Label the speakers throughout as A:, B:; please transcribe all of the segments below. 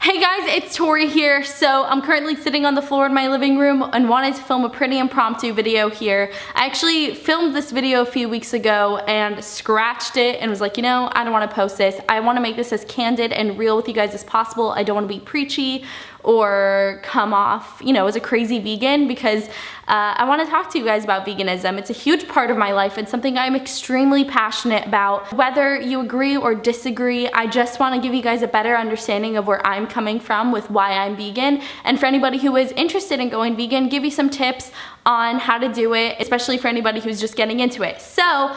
A: Hey guys, it's Tori here. So I'm currently sitting on the floor in my living room and wanted to film a pretty impromptu video here. I actually filmed this video a few weeks ago and scratched it and was like, you know, I don't want to post this. I want to make this as candid and real with you guys as possible. I don't want to be preachy or come off, you know, as a crazy vegan because I want to talk to you guys about veganism. It's a huge part of my life and something I'm extremely passionate about. Whether you agree or disagree, I just want to give you guys a better understanding of where I'm coming from with why I'm vegan. And for anybody who is interested in going vegan, give you some tips on how to do it, especially for anybody who's just getting into it. So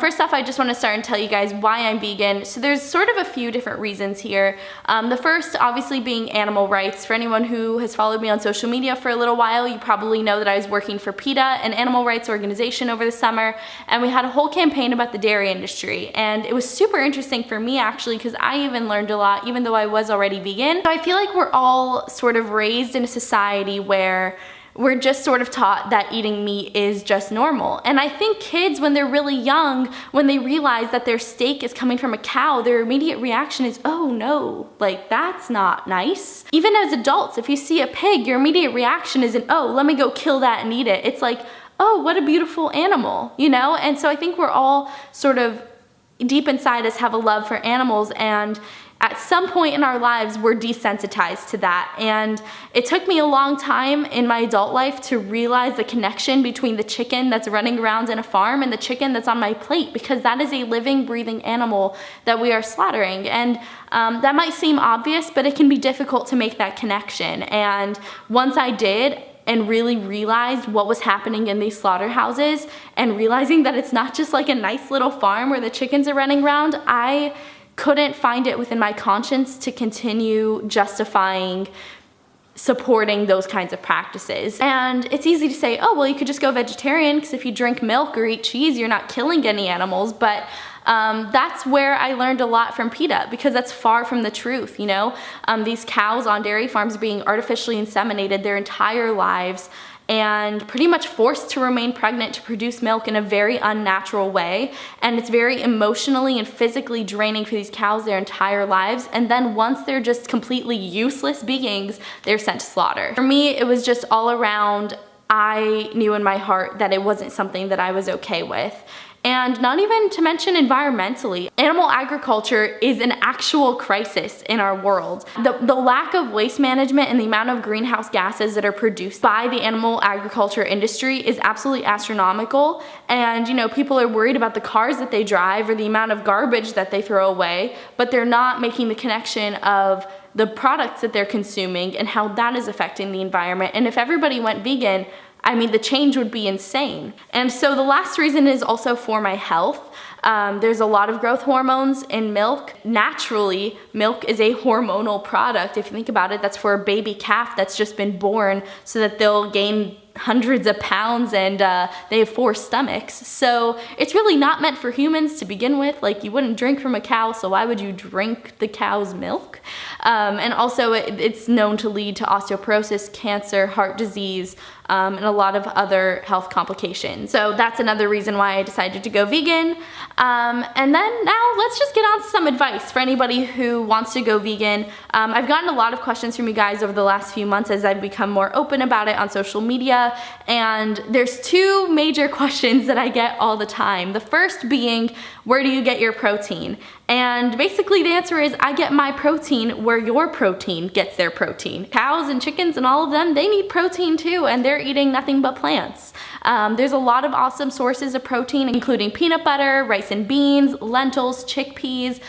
A: first off, I just want to start and tell you guys why I'm vegan. So there's sort of a few different reasons here. The first obviously being animal rights. For anyone who has followed me on social media for a little while, you probably know that I was working for PETA, an animal rights organization, over the summer, and we had a whole campaign about the dairy industry. And it was super interesting for me actually because I even learned a lot even though I was already vegan. So I feel like we're all sort of raised in a society where we're just sort of taught that eating meat is just normal. And I think kids, when they're really young, when they realize that their steak is coming from a cow, their immediate reaction is, oh no, like that's not nice. Even as adults, if you see a pig, your immediate reaction isn't, oh, let me go kill that and eat it. It's like, oh, what a beautiful animal, you know? And so I think we're all sort of deep inside us have a love for animals, and at some point in our lives, we're desensitized to that. And it took me a long time in my adult life to realize the connection between the chicken that's running around in a farm and the chicken that's on my plate, because that is a living, breathing animal that we are slaughtering. And that might seem obvious, but it can be difficult to make that connection. And once I did, and really realized what was happening in these slaughterhouses, and realizing that it's not just like a nice little farm where the chickens are running around, I couldn't find it within my conscience to continue justifying supporting those kinds of practices. And it's easy to say, oh, well, you could just go vegetarian because if you drink milk or eat cheese, you're not killing any animals. But that's where I learned a lot from PETA, because that's far from the truth, you know? These cows on dairy farms are being artificially inseminated their entire lives and pretty much forced to remain pregnant to produce milk in a very unnatural way. And it's very emotionally and physically draining for these cows their entire lives. And then once they're just completely useless beings, they're sent to slaughter. For me, it was just all around, I knew in my heart that it wasn't something that I was okay with. And not even to mention environmentally. Animal agriculture is an actual crisis in our world. The lack of waste management and the amount of greenhouse gases that are produced by the animal agriculture industry is absolutely astronomical. And you know, people are worried about the cars that they drive or the amount of garbage that they throw away, but they're not making the connection of the products that they're consuming and how that is affecting the environment. And if everybody went vegan, I mean, the change would be insane. And so the last reason is also for my health. There's a lot of growth hormones in milk. Naturally, milk is a hormonal product. If you think about it, that's for a baby calf that's just been born so that they'll gain hundreds of pounds and they have 4 stomachs. So it's really not meant for humans to begin with. Like, you wouldn't drink from a cow, so why would you drink the cow's milk? And also it's known to lead to osteoporosis, cancer, heart disease, and a lot of other health complications. So that's another reason why I decided to go vegan. And then now let's just get on to some advice for anybody who wants to go vegan. I've gotten a lot of questions from you guys over the last few months as I've become more open about it on social media. And there's 2 major questions that I get all the time. The first being, where do you get your protein? And basically the answer is, I get my protein where your protein gets their protein. Cows and chickens and all of them, they need protein too, and they're eating nothing but plants. There's a lot of awesome sources of protein, including peanut butter, rice and beans, lentils, chickpeas.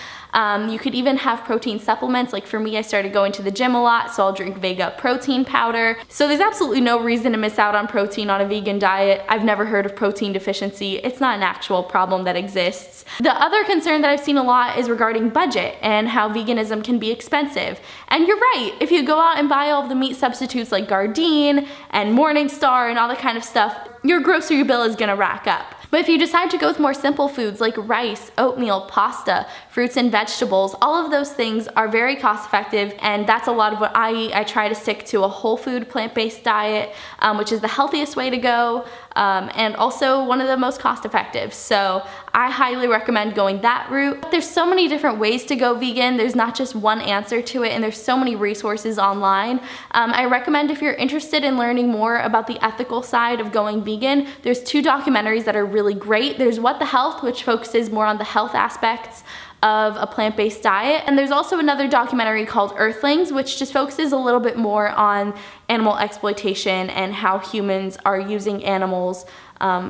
A: You could even have protein supplements. Like for me, I started going to the gym a lot, so I'll drink Vega protein powder. So there's absolutely no reason to miss out on protein on a vegan diet. I've never heard of protein deficiency. It's not an actual problem that exists. The other concern that I've seen a lot is regarding budget and how veganism can be expensive. And you're right, if you go out and buy all of the meat substitutes like Gardein and Morningstar and all that kind of stuff, your grocery bill is gonna rack up. But if you decide to go with more simple foods like rice, oatmeal, pasta, fruits and vegetables, all of those things are very cost effective, and that's a lot of what I eat. I try to stick to a whole food plant-based diet, which is the healthiest way to go. and also one of the most cost effective. So I highly recommend going that route. There's so many different ways to go vegan. There's not just one answer to it, and there's so many resources online. I recommend if you're interested in learning more about the ethical side of going vegan, there's 2 documentaries that are really great. There's What the Health, which focuses more on the health aspects of a plant-based diet, and there's also another documentary called Earthlings, which just focuses a little bit more on animal exploitation and how humans are using animals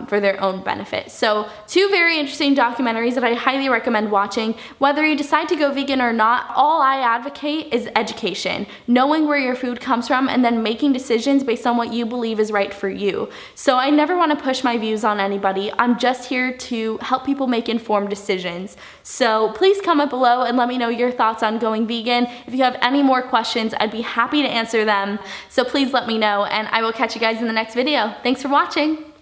A: for their own benefit. So 2 very interesting documentaries that I highly recommend watching. Whether you decide to go vegan or not, all I advocate is education, knowing where your food comes from and then making decisions based on what you believe is right for you. So I never want to push my views on anybody. I'm just here to help people make informed decisions. So please comment below and let me know your thoughts on going vegan. If you have any more questions, I'd be happy to answer them. So please let me know, and I will catch you guys in the next video. Thanks for watching.